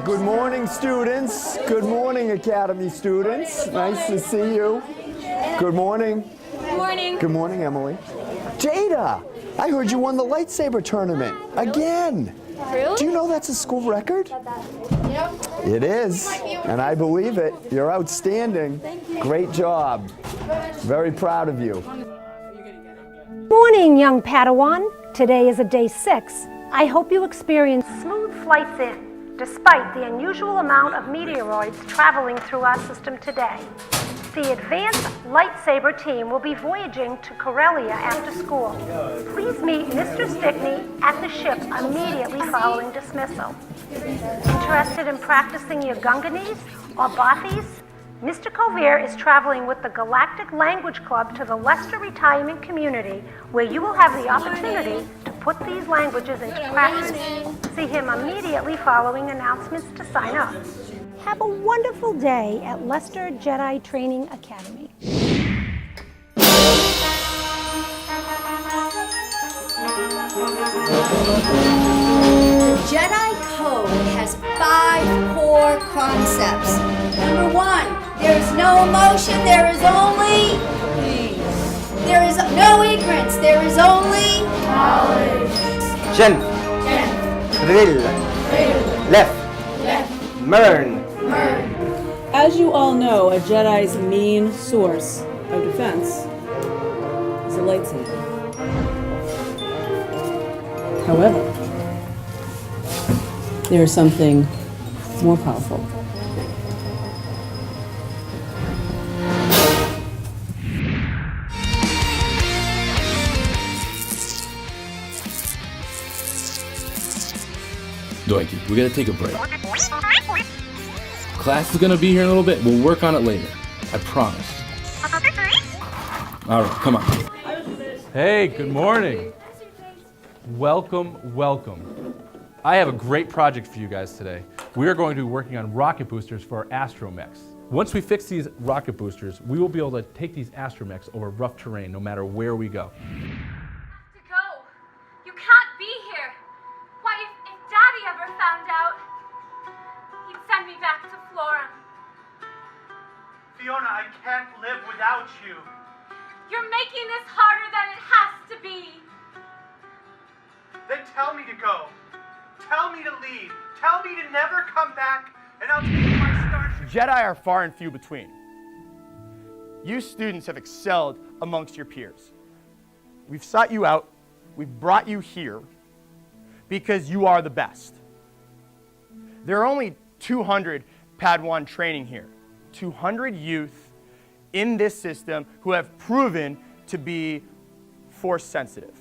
Good morning, students. Good morning, Academy students. Nice to see you. Good morning. Good morning. Good morning, Emily. Jada, I heard you won the lightsaber tournament again. Really? Do you know that's a school record? Yep. It is, and I believe it. You're outstanding. Great job. Very proud of you. Morning, young Padawan. Today is a day 6. I hope you experience smooth flights in, despite the unusual amount of meteoroids traveling through our system today. The advanced lightsaber team will be voyaging to Corellia after school. Please meet Mr. Stickney at the ship immediately following dismissal. Interested in practicing your Gunganese or Bothies? Mr. Colvere is traveling with the Galactic Language Club to the Leicester Retirement Community, where you will have the opportunity to put these languages into practice. See him immediately following announcements to sign up. Have a wonderful day at Leicester Jedi Training Academy. The Jedi Code has 5 core concepts. Number 1, there is no emotion, there is only peace. There is no ignorance, there is only knowledge. Shin, Thrill, Left, Mern. As you all know, a Jedi's main source of defense is a lightsaber. However, there is something more powerful. Doiky, we gotta take a break. Class is gonna be here in a little bit. We'll work on it later. I promise. All right, come on. Hey, good morning. Welcome, welcome. I have a great project for you guys today. We are going to be working on rocket boosters for our astromechs. Once we fix these rocket boosters, we will be able to take these astromechs over rough terrain no matter where we go. To go. You can't be here. Why, if Daddy ever found out, he'd send me back to Flora. Fiona, I can't live without you. You're making this harder than it has to be. Then tell me to go. Tell me to leave. Tell me to never come back, and I'll take my starship. Jedi are far and few between. You students have excelled amongst your peers. We've sought you out, we've brought you here because you are the best. There are only 200 Padawan training here. 200 youth in this system who have proven to be Force sensitive.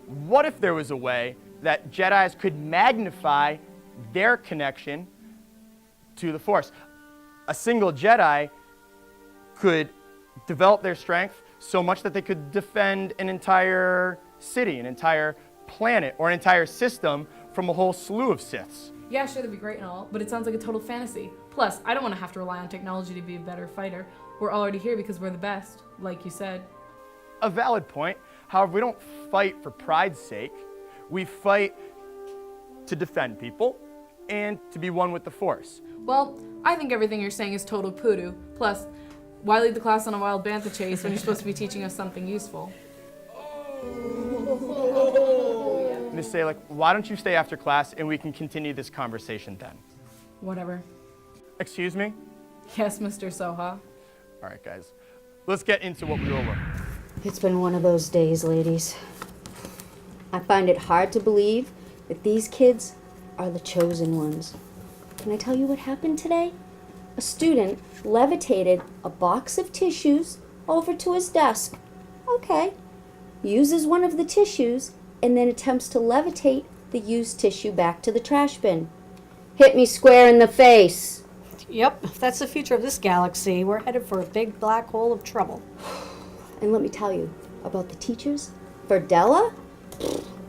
What if there was a way that Jedis could magnify their connection to the Force? A single Jedi could develop their strength so much that they could defend an entire city, an entire planet, or an entire system from a whole slew of Siths. Yeah, sure, that'd be great and all, but it sounds like a total fantasy. Plus, I don't want to have to rely on technology to be a better fighter. We're already here because we're the best, like you said. A valid point. However, we don't fight for pride's sake. We fight to defend people and to be one with the Force. Well, I think everything you're saying is total poodoo. Plus, why lead the class on a wild bantha chase when you're supposed to be teaching us something useful? Miss Salek, why don't you stay after class and we can continue this conversation then? Whatever. Excuse me? Yes, Mr. Soha. All right, guys. Let's get into what we were working on. It's been one of those days, ladies. I find it hard to believe that these kids are the chosen ones. Can I tell you what happened today? A student levitated a box of tissues over to his desk. Okay. Uses one of the tissues and then attempts to levitate the used tissue back to the trash bin. Hit me square in the face. Yep, if that's the future of this galaxy, we're headed for a big black hole of trouble. And let me tell you about the teachers. Verdella,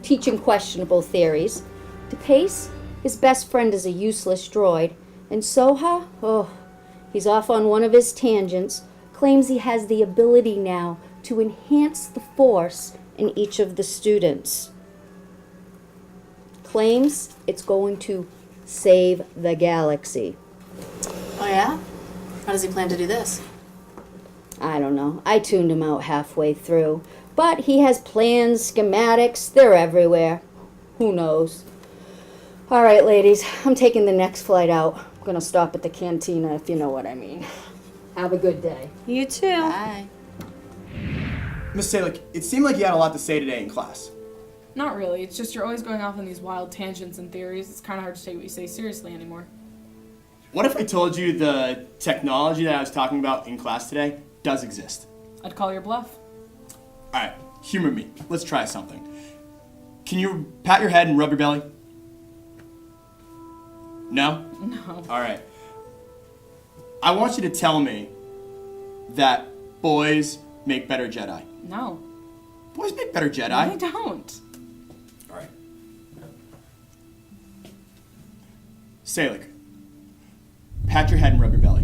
teaching questionable theories. DePace, his best friend is a useless droid. And Soha, he's off on one of his tangents, claims he has the ability now to enhance the Force in each of the students. Claims it's going to save the galaxy. Oh yeah? How does he plan to do this? I don't know. I tuned him out halfway through. But he has plans, schematics, they're everywhere. Who knows? All right, ladies, I'm taking the next flight out. I'm gonna stop at the cantina, if you know what I mean. Have a good day. You too. Bye. Miss Salick, it seemed like you had a lot to say today in class. Not really. It's just you're always going off on these wild tangents and theories. It's kind of hard to take what you say seriously anymore. What if I told you the technology that I was talking about in class today does exist? I'd call your bluff. All right, humor me. Let's try something. Can you pat your head and rub your belly? No? No. All right. I want you to tell me that boys make better Jedi. No. Boys make better Jedi. No, they don't. All right. Salick, pat your head and rub your belly.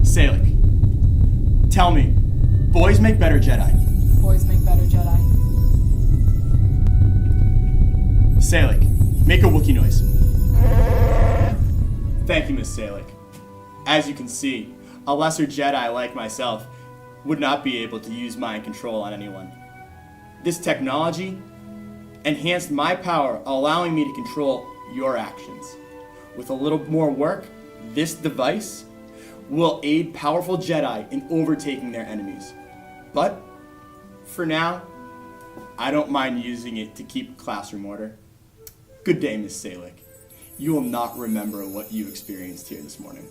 Salick, tell me, boys make better Jedi. Boys make better Jedi. Salick, make a Wookiee noise. Thank you, Miss Salick. As you can see, a lesser Jedi like myself would not be able to use mind control on anyone. This technology enhanced my power, allowing me to control your actions. With a little more work, this device will aid powerful Jedi in overtaking their enemies. But, for now, I don't mind using it to keep classroom order. Good day, Miss Salick. You will not remember what you experienced here this morning.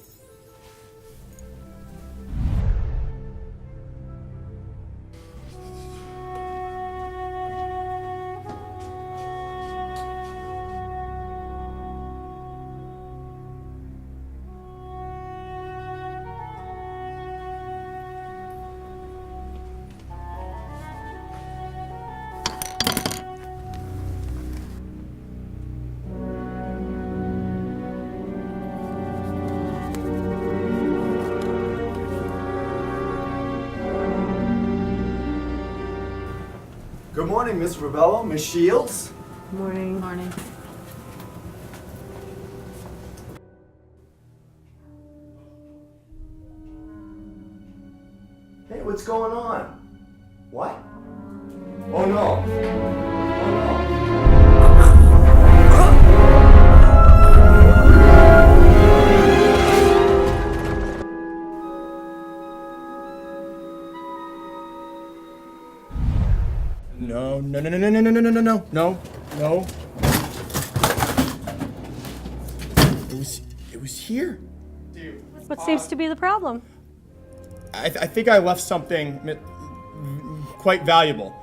Good morning, Miss Ravello, Miss Shields. Morning. Morning. Hey, what's going on? What? Oh no. Oh no. No. It was here. What seems to be the problem? I think I left something quite valuable.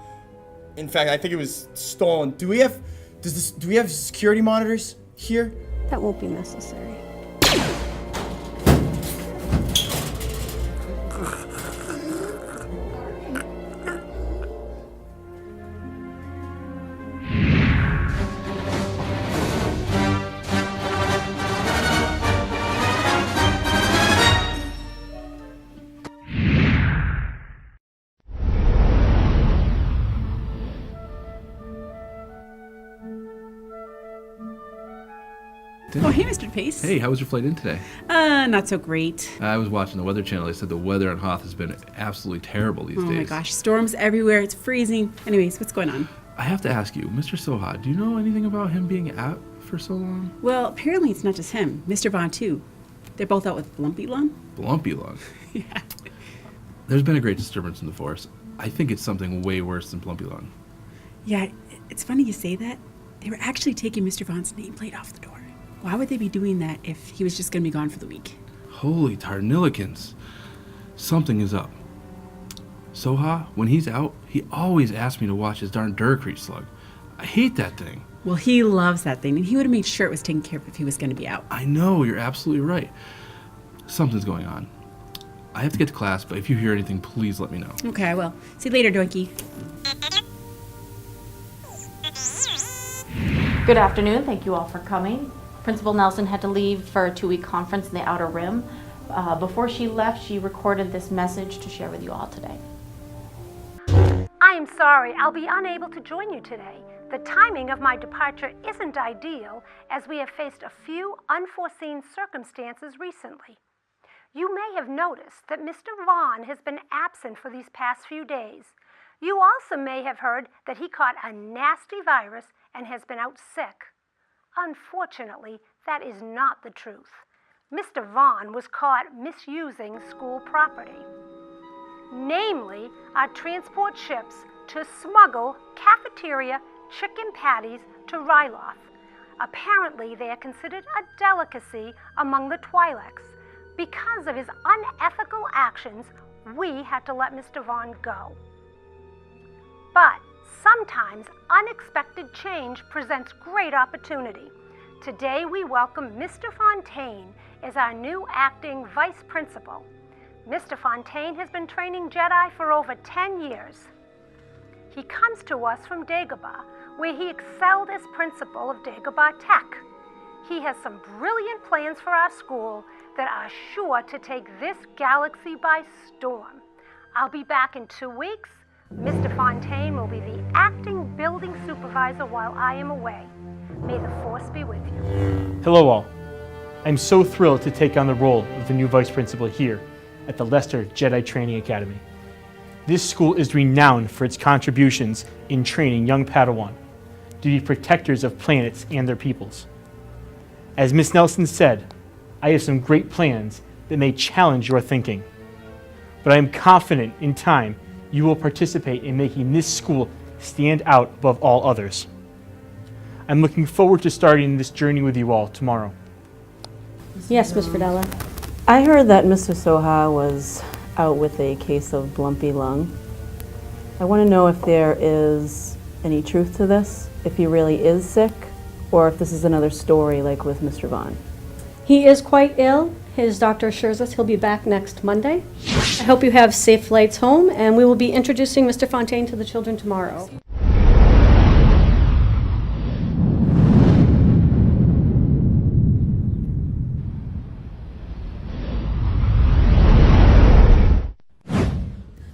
In fact, I think it was stolen. Do we have security monitors here? That won't be necessary. Oh, hey, Mr. Pace. Hey, how was your flight in today? Not so great. I was watching the Weather Channel. They said the weather on Hoth has been absolutely terrible these days. Oh my gosh, storms everywhere. It's freezing. Anyways, what's going on? I have to ask you, Mr. Soha, do you know anything about him being out for so long? Well, apparently it's not just him. Mr. Vaughn, too. They're both out with Lumpy Lung. Lumpy Lung? Yeah. There's been a great disturbance in the Force. I think it's something way worse than Plumpy Lung. Yeah, it's funny you say that. They were actually taking Mr. Vaughn's nameplate off the door. Why would they be doing that if he was just going to be gone for the week? Holy Tarnillikins. Something is up. Soha, when he's out, he always asks me to watch his darn Duracrete slug. I hate that thing. Well, he loves that thing, and he would have made sure it was taken care of if he was going to be out. I know, you're absolutely right. Something's going on. I have to get to class, but if you hear anything, please let me know. Okay, I will. See you later, Donkey. Good afternoon. Thank you all for coming. Principal Nelson had to leave for a 2-week conference in the Outer Rim. Before she left, she recorded this message to share with you all today. I am sorry, I'll be unable to join you today. The timing of my departure isn't ideal, as we have faced a few unforeseen circumstances recently. You may have noticed that Mr. Vaughn has been absent for these past few days. You also may have heard that he caught a nasty virus and has been out sick. Unfortunately, that is not the truth. Mr. Vaughn was caught misusing school property. Namely, our transport ships to smuggle cafeteria chicken patties to Ryloth. Apparently, they are considered a delicacy among the Twi'leks. Because of his unethical actions, we had to let Mr. Vaughn go. But sometimes unexpected change presents great opportunity. Today we welcome Mr. Fontaine as our new acting vice principal. Mr. Fontaine has been training Jedi for over 10 years. He comes to us from Dagobah, where he excelled as principal of Dagobah Tech. He has some brilliant plans for our school that are sure to take this galaxy by storm. I'll be back in 2 weeks. Mr. Fontaine will be the acting building supervisor while I am away. May the Force be with you. Hello all. I'm so thrilled to take on the role of the new vice principal here at the Lester Jedi Training Academy. This school is renowned for its contributions in training young Padawan to be protectors of planets and their peoples. As Miss Nelson said, I have some great plans that may challenge your thinking, but I am confident in time you will participate in making this school stand out above all others. I'm looking forward to starting this journey with you all tomorrow. Yes, Ms. Fridella. I heard that Mr. Soha was out with a case of lumpy lung. I want to know if there is any truth to this, if he really is sick, or if this is another story like with Mr. Vaughn. He is quite ill. His doctor assures us he'll be back next Monday. I hope you have safe flights home, and we will be introducing Mr. Fontaine to the children tomorrow.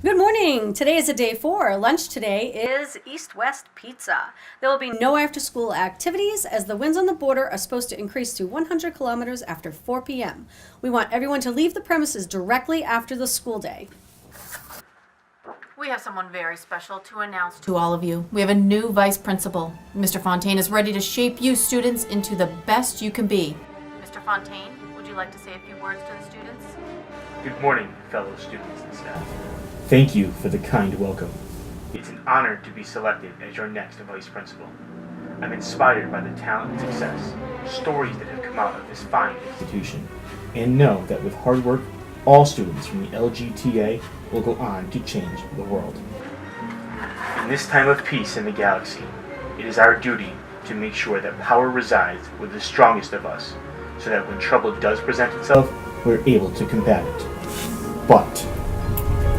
Good morning. Today is a day 4. Lunch today is East-West Pizza. There will be no after-school activities as the winds on the border are supposed to increase to 100 kilometers after 4 p.m. We want everyone to leave the premises directly after the school day. We have someone very special to announce to all of you. We have a new vice principal. Mr. Fontaine is ready to shape you students into the best you can be. Mr. Fontaine, would you like to say a few words to the students? Good morning, fellow students and staff. Thank you for the kind welcome. It's an honor to be selected as your next vice principal. I'm inspired by the talent and success, stories that have come out of this fine institution, and know that with hard work, all students from the LGTA will go on to change the world. In this time of peace in the galaxy, it is our duty to make sure that power resides with the strongest of us, so that when trouble does present itself, we're able to combat it. But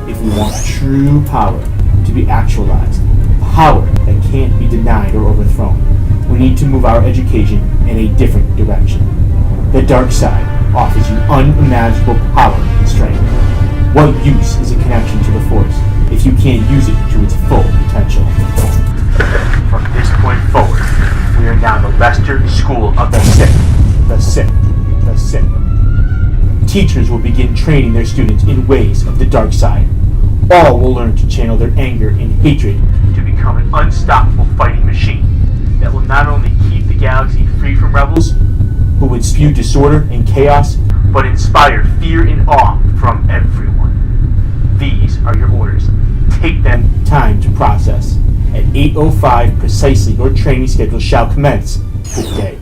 if we want true power to be actualized, power that can't be denied or overthrown, we need to move our education in a different direction. The dark side offers you unimaginable power and strength. What use is a connection to the Force if you can't use it to its full potential? From this point forward, we are now the Lester School of the Sith. The Sith. The Sith. Teachers will begin training their students in ways of the dark side. All will learn to channel their anger and hatred to become an unstoppable fighting machine that will not only keep the galaxy free from rebels who would spew disorder and chaos, but inspire fear and awe from everyone. These are your orders. Take them time to process. At 8:05 precisely, your training schedule shall commence this day.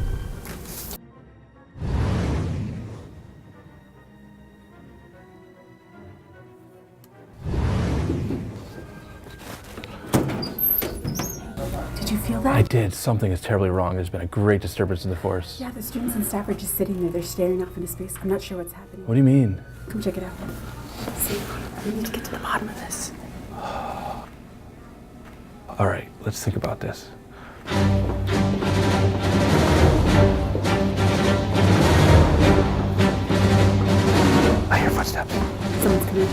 Did you feel that? I did. Something is terribly wrong. There's been a great disturbance in the Force. Yeah, the students and staff are just sitting there. They're staring off into space. I'm not sure what's happening. What do you mean? Come check it out. See, we need to get to the bottom of this. All right, let's think about this. Footsteps. Someone's coming.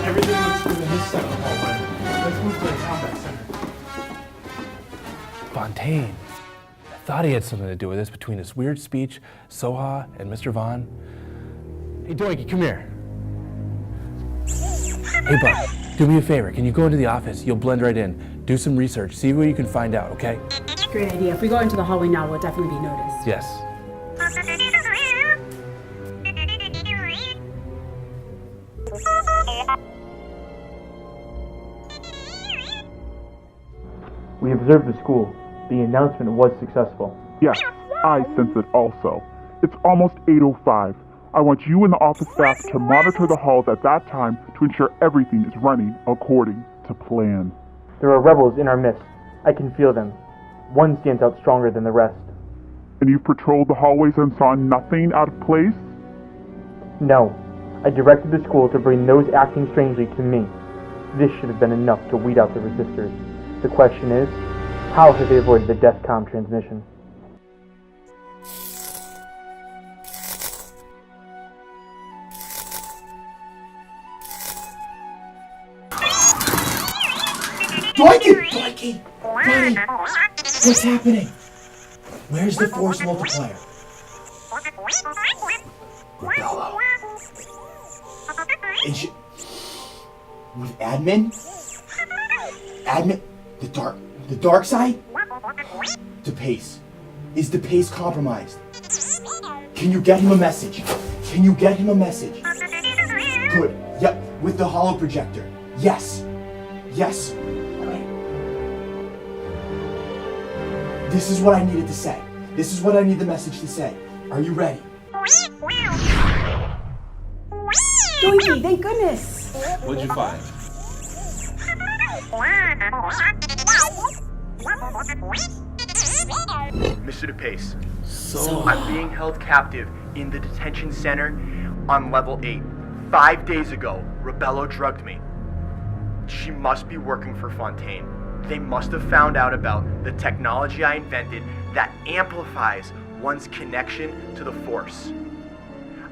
Everything looks good in this side of the hallway. Let's move to the combat center. Fontaine. I thought he had something to do with this between his weird speech, Soha, and Mr. Vaughn. Hey, Doinky, come here. Hey, bud, do me a favor. Can you go into the office? You'll blend right in. Do some research. See what you can find out, okay? Great idea. If we go into the hallway now, we'll definitely be noticed. Yes. We observed the school. The announcement was successful. Yes, I sense it also. It's almost 8:05. I want you and the office staff to monitor the halls at that time to ensure everything is running according to plan. There are rebels in our midst. I can feel them. One stands out stronger than the rest. And you've patrolled the hallways and saw nothing out of place? No. I directed the school to bring those acting strangely to me. This should have been enough to weed out the resistors. The question is, how have they avoided the DESCOM transmission? Doinky! Buddy! What's happening? Where's the force multiplier? Rebello. Is you... with admin? Admin? The dark side? DePace. Is DePace compromised? Can you get him a message? Can you get him a message? Good. Yep, with the holo projector. Yes. Yes. Alright. This is what I needed to say. This is what I need the message to say. Are you ready? Doinky, thank goodness! What'd you find? Mr. DePace, I'm being held captive in the detention center on level 8. 5 days ago, Rebello drugged me. She must be working for Fontaine. They must have found out about the technology I invented that amplifies one's connection to the Force.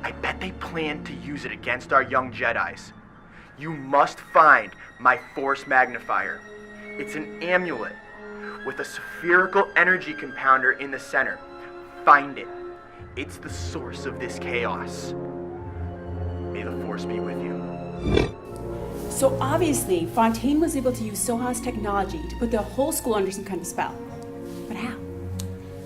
I bet they plan to use it against our young Jedis. You must find my Force magnifier. It's an amulet with a spherical energy compounder in the center. Find it. It's the source of this chaos. May the Force be with you. So obviously, Fontaine was able to use Soha's technology to put the whole school under some kind of spell. But how?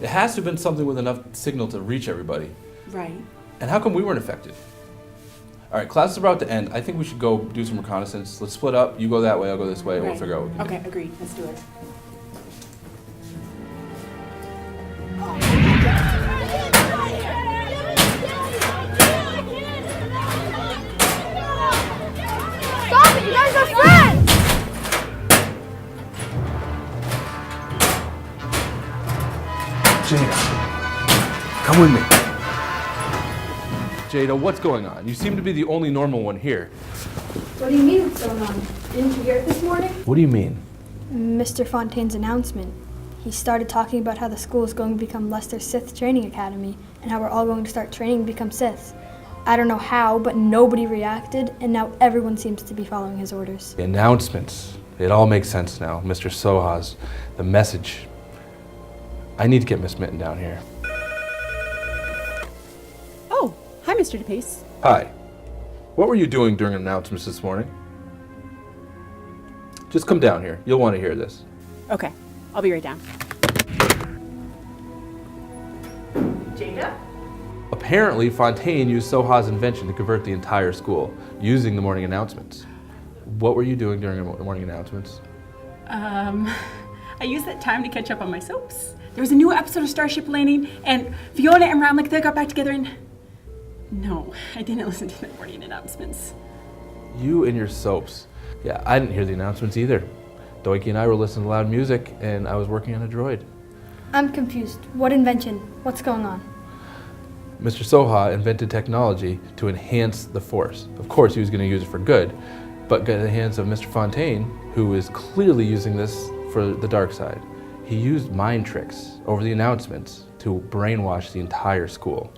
It has to have been something with enough signal to reach everybody. Right. And how come we weren't affected? All right, class is about to end. I think we should go do some reconnaissance. Let's split up. You go that way, I'll go this way, and we'll figure out what we can do. Okay, agreed. Let's do it. Stop it! You guys are friends! Jada, come with me. Jada, what's going on? You seem to be the only normal one here. What do you mean what's going on? Didn't you hear it this morning? What do you mean? Mr. Fontaine's announcement. He started talking about how the school is going to become Lester's Sith Training Academy and how we're all going to start training to become Siths. I don't know how, but nobody reacted, and now everyone seems to be following his orders. The announcements. It all makes sense now. Mr. Soha's, the message. I need to get Miss Mitten down here. Oh, hi, Mr. DePace. Hi. What were you doing during announcements this morning? Just come down here. You'll want to hear this. Okay, I'll be right down. Jada? Apparently, Fontaine used Soha's invention to convert the entire school using the morning announcements. What were you doing during the morning announcements? I used that time to catch up on my soaps. There was a new episode of Starship Landing, and Fiona and Ramlik, they got back together, and... No, I didn't listen to the morning announcements. You and your soaps. Yeah, I didn't hear the announcements either. Doinky and I were listening to loud music, and I was working on a droid. I'm confused. What invention? What's going on? Mr. Soha invented technology to enhance the Force. Of course, he was going to use it for good, but got in the hands of Mr. Fontaine, who is clearly using this for the dark side. He used mind tricks over the announcements to brainwash the entire school.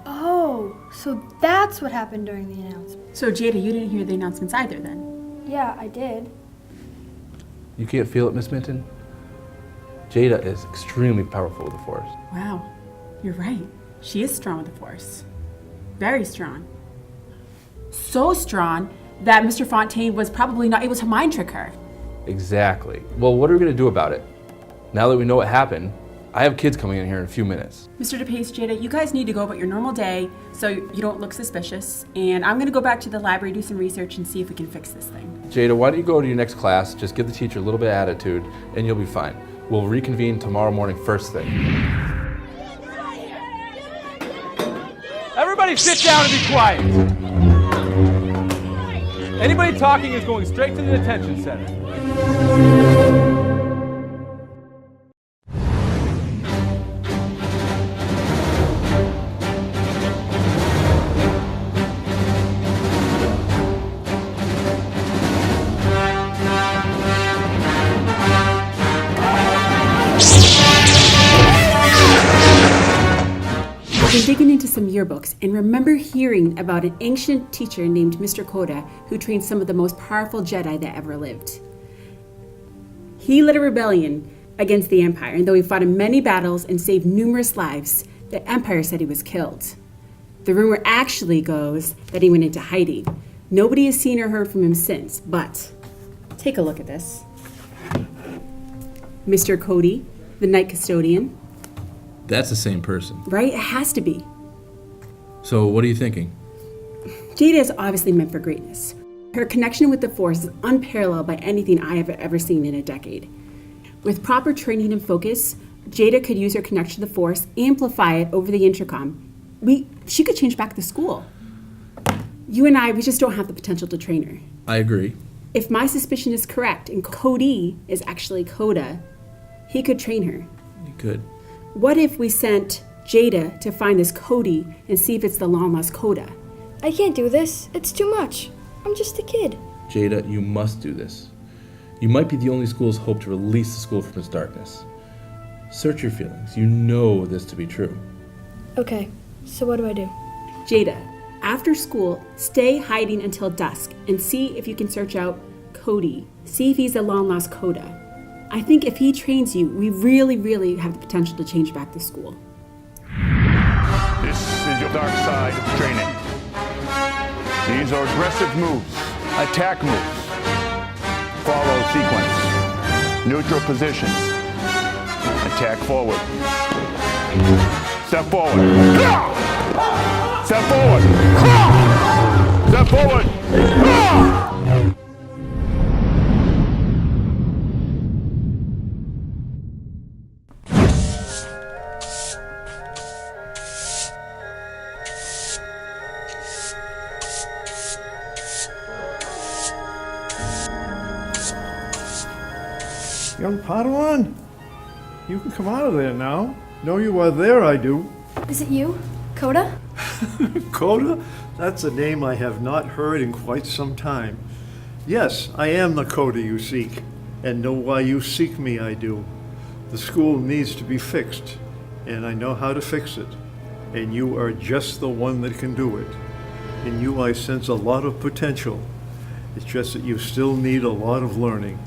Oh, so that's what happened during the announcement. So Jada, you didn't hear the announcements either then? Yeah, I did. You can't feel it, Miss Minton? Jada is extremely powerful with the Force. Wow, you're right. She is strong with the Force. Very strong. So strong that Mr. Fontaine was probably not able to mind trick her. Exactly. Well, what are we going to do about it? Now that we know what happened, I have kids coming in here in a few minutes. Mr. DePace, Jada, you guys need to go about your normal day so you don't look suspicious. And I'm going to go back to the library, do some research, and see if we can fix this thing. Jada, why don't you go to your next class, just give the teacher a little bit of attitude, and you'll be fine. We'll reconvene tomorrow morning first thing. Everybody sit down and be quiet. Anybody talking is going straight to the detention center. I've been digging into some yearbooks and remember hearing about an ancient teacher named Mr. Koda who trained some of the most powerful Jedi that ever lived. He led a rebellion against the Empire, and though he fought in many battles and saved numerous lives, the Empire said he was killed. The rumor actually goes that he went into hiding. Nobody has seen or heard from him since, but take a look at this. Mr. Cody, the Night Custodian. That's the same person. Right? It has to be. So what are you thinking? Jada is obviously meant for greatness. Her connection with the Force is unparalleled by anything I have ever seen in a decade. With proper training and focus, Jada could use her connection to the Force, amplify it over the intercom. She could change back the school. You and I, we just don't have the potential to train her. I agree. If my suspicion is correct and Cody is actually Coda, he could train her. You could. What if we sent Jada to find this Cody and see if it's the long-lost Coda? I can't do this. It's too much. I'm just a kid. Jada, you must do this. You might be the only school's hope to release the school from its darkness. Search your feelings. You know this to be true. Okay, so what do I do? Jada, after school, stay hiding until dusk and see if you can search out Cody. See if he's the long-lost Coda. I think if he trains you, we really, really have the potential to change back the school. This is your dark side of training. These are aggressive moves, attack moves. Follow sequence. Neutral position. Attack forward. Step forward. Step forward. Step forward. Young Padawan, you can come out of there now. Know you are there, I do. Is it you, Coda? Coda? That's a name I have not heard in quite some time. Yes, I am the Coda you seek, and know why you seek me, I do. The school needs to be fixed, and I know how to fix it. And you are just the one that can do it. In you I sense a lot of potential. It's just that you still need a lot of learning.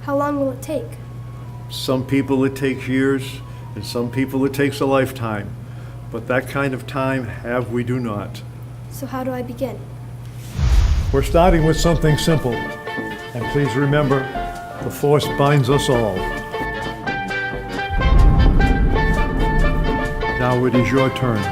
How long will it take? Some people it takes years, and some people it takes a lifetime. But that kind of time have we do not. So how do I begin? We're starting with something simple. And please remember, the Force binds us all. Now it is your turn.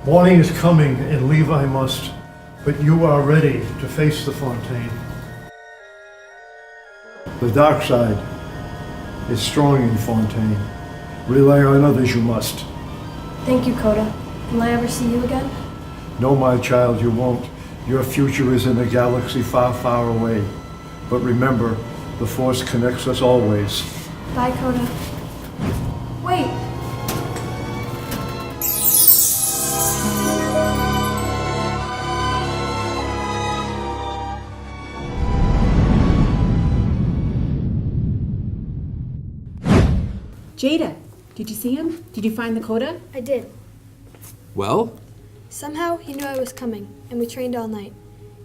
Morning is coming and leave I must, but you are ready to face the Fontaine. The dark side is strong in Fontaine. Rely on others you must. Thank you, Coda. Will I ever see you again? No, my child, you won't. Your future is in a galaxy far, far away. But remember, the Force connects us always. Bye, Coda. Wait! Jada, did you see him? Did you find the Coda? I did. Well? Somehow he knew I was coming, and we trained all night.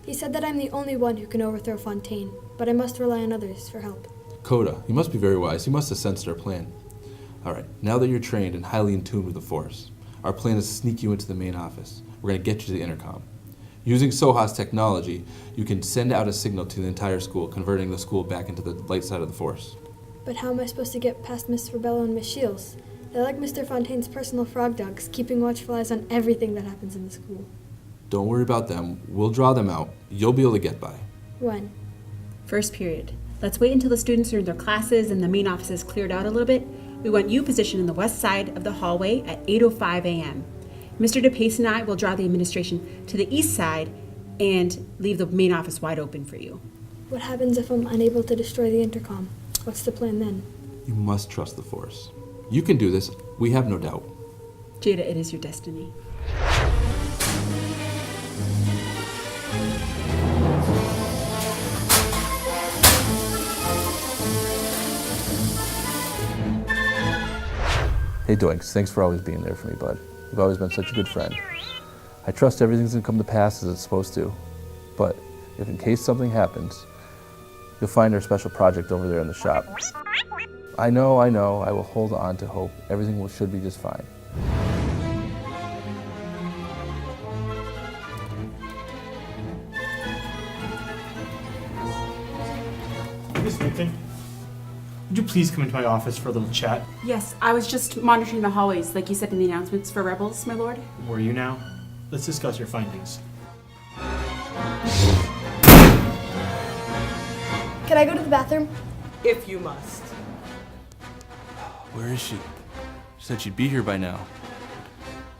He said that I'm the only one who can overthrow Fontaine, but I must rely on others for help. Coda, you must be very wise. You must have sensed our plan. All right, now that you're trained and highly in tune with the Force, our plan is to sneak you into the main office. We're going to get you to the intercom. Using Soha's technology, you can send out a signal to the entire school, converting the school back into the light side of the Force. But how am I supposed to get past Miss Rebello and Miss Shields? They're like Mr. Fontaine's personal frog dogs, keeping watchful eyes on everything that happens in the school. Don't worry about them. We'll draw them out. You'll be able to get by. When? First period. Let's wait until the students are in their classes and the main office is cleared out a little bit. We want you positioned in the west side of the hallway at 8:05 a.m. Mr. DePace and I will draw the administration to the east side and leave the main office wide open for you. What happens if I'm unable to destroy the intercom? What's the plan then? You must trust the Force. You can do this. We have no doubt. Jada, it is your destiny. Hey Doinks, thanks for always being there for me, bud. You've always been such a good friend. I trust everything's gonna come to pass as it's supposed to, but if in case something happens, you'll find our special project over there in the shop. I know, I will hold on to hope. Everything should be just fine. Miss Newton, would you please come into my office for a little chat? Yes, I was just monitoring the hallways, like you said in the announcements for Rebels, my lord. Were you now? Let's discuss your findings. Can I go to the bathroom? If you must. Where is she? She said she'd be here by now.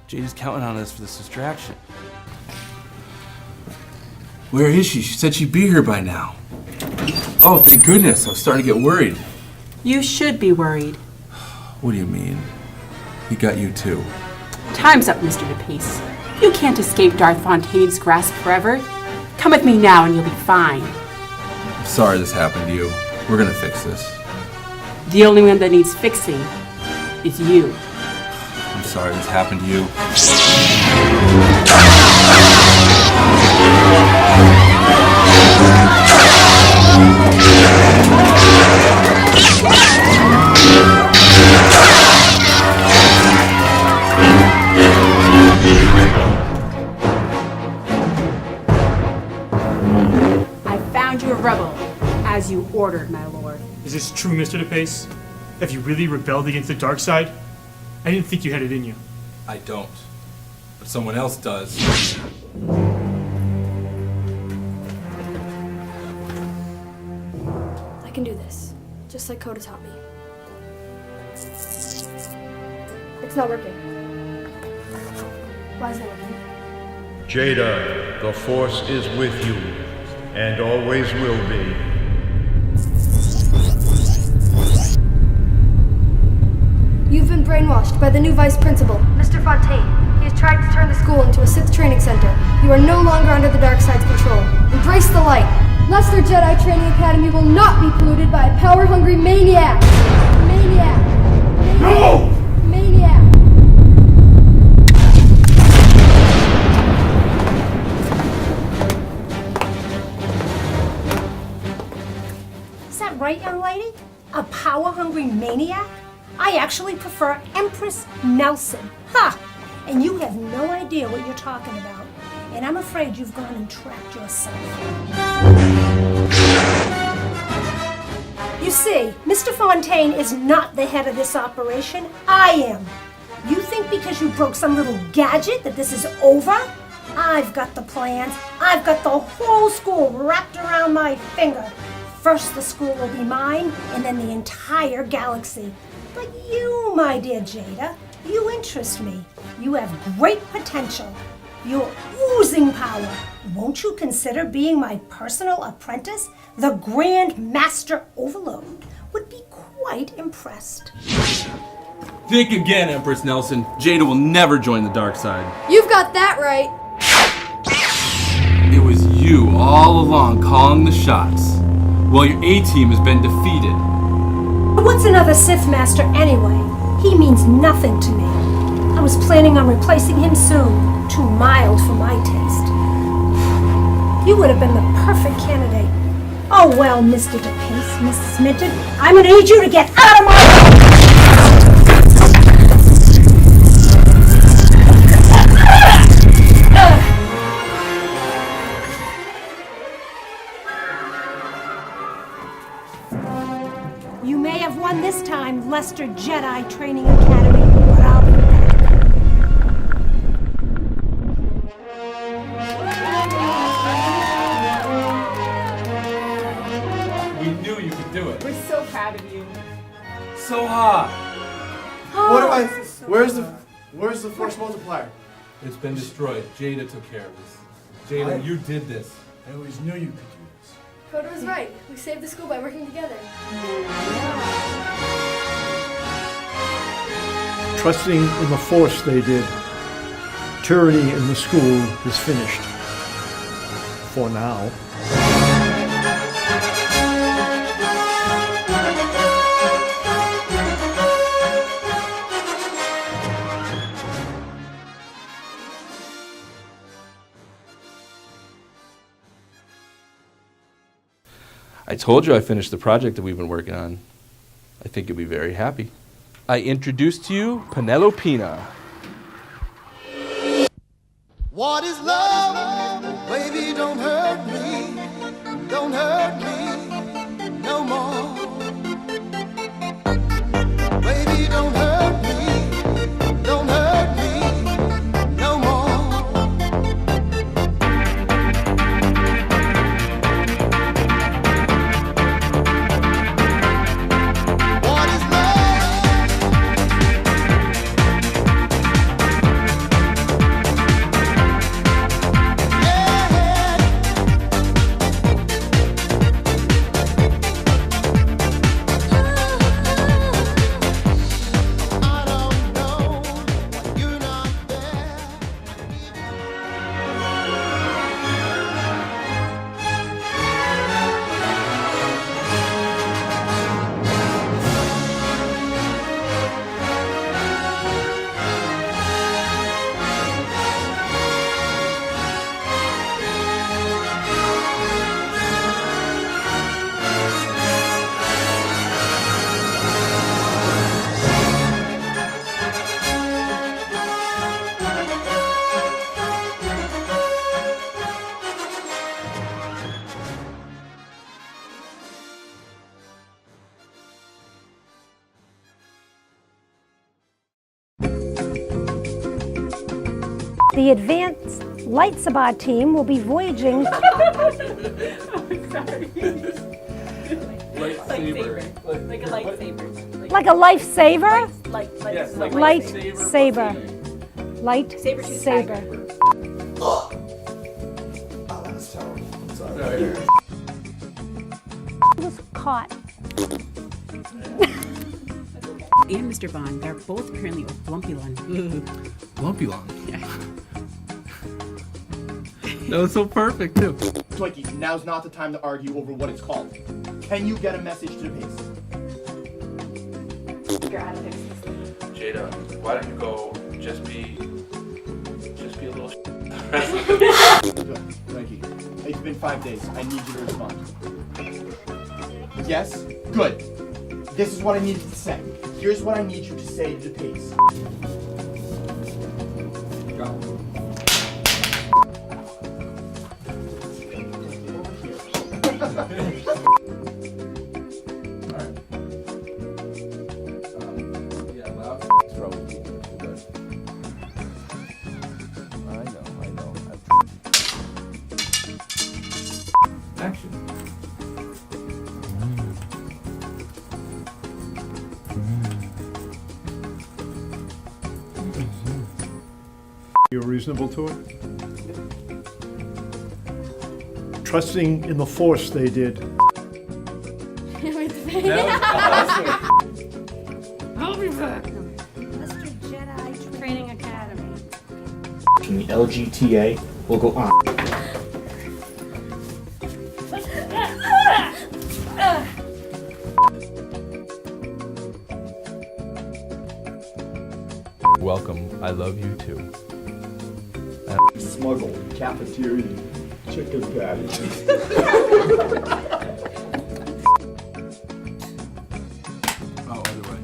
Jada's counting on us for this distraction. Where is she? She said she'd be here by now. Oh, thank goodness. I was starting to get worried. You should be worried. What do you mean? He got you too. Time's up, Mr. DePace. You can't escape Darth Fontaine's grasp forever. Come with me now and you'll be fine. I'm sorry this happened to you. We're gonna fix this. The only one that needs fixing is you. I'm sorry this happened to you. I found you a rebel, as you ordered, my lord. Is this true, Mr. DePace? Have you really rebelled against the dark side? I didn't think you had it in you. I don't. But someone else does. I can do this, just like Coda taught me. It's not working. Why is it not working? Jada, the Force is with you, and always will be. You've been brainwashed by the new vice principal, Mr. Fontaine. He has tried to turn the school into a Sith training center. You are no longer under the dark side's control. Embrace the light. Lester Jedi Training Academy will not be polluted by a power-hungry maniac. Maniac. No! Maniac. Is that right, young lady? A power-hungry maniac? I actually prefer Empress Nelson. Ha! And you have no idea what you're talking about. And I'm afraid you've gone and trapped yourself. You see, Mr. Fontaine is not the head of this operation. I am. You think because you broke some little gadget that this is over? I've got the plans. I've got the whole school wrapped around my finger. First the school will be mine, and then the entire galaxy. But you, my dear Jada, you interest me. You have great potential. You're oozing power. Won't you consider being my personal apprentice? The Grand Master Overload would be quite impressed. Think again, Empress Nelson. Jada will never join the dark side. You've got that right. It was you all along calling the shots. Well, your A-team has been defeated. What's another Sith Master anyway? He means nothing to me. I was planning on replacing him soon. Too mild for my taste. You would have been the perfect candidate. Oh well, Mr. DePace, Mrs. Minton, I'm gonna need you to get out of my way! You may have won this time, Lester Jedi Training Academy, but I'll be back. We knew you could do it. We're so proud of you. So hot. What am I? Where's the force multiplier? It's been destroyed. Jada took care of this. Jada, you did this. I always knew you could do this. Coda was right. We saved the school by working together. Trusting in the Force they did. Tyranny in the school is finished. For now. I told you I finished the project that we've been working on. I think you'll be very happy. I introduce to you Penelopina. What is love? Baby, don't hurt me. Don't hurt me no more. Baby, don't hurt me. Don't hurt me no more. What is The advanced light sabot team will be voyaging. Lightsaber. Like a lightsaber. Like a lifesaver? Yes, like Lightsaber. Lightsaber. Oh, that was terrible. I'm sorry. He was caught. And Mr. Bond, they're both currently with Blumpylon. Lumpy-long. Yeah. That was so perfect, too. Twinkie, now's not the time to argue over what it's called. Can you get a message to the base? Jada, why don't you go just be a little Good. Twinkie, it's been 5 days. I need you to respond. Yes? Good. This is what I needed to say. Here's what I need you to say to the base. Yeah, loud. Throw it. you're reasonable to it? Trusting in the Force, they did. I'll be back. Lester Jedi Training Academy. The LGTA will go on. Welcome, I love you too. Smuggle cafeteria chicken patties. Oh, other way.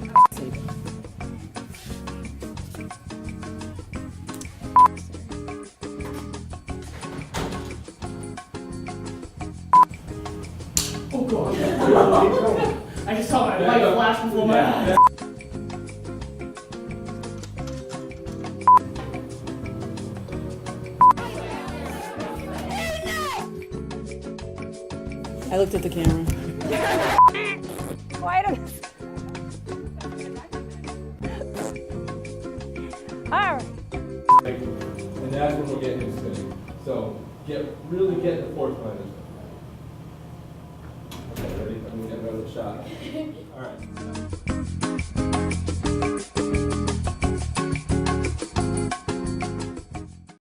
Oh God. I just saw my light flash before my eyes. I looked at the camera. Wait a minute. All right. And that's when we'll get into spinning. So really get the fourth line. Okay, ready? I'm gonna get another shot. All right.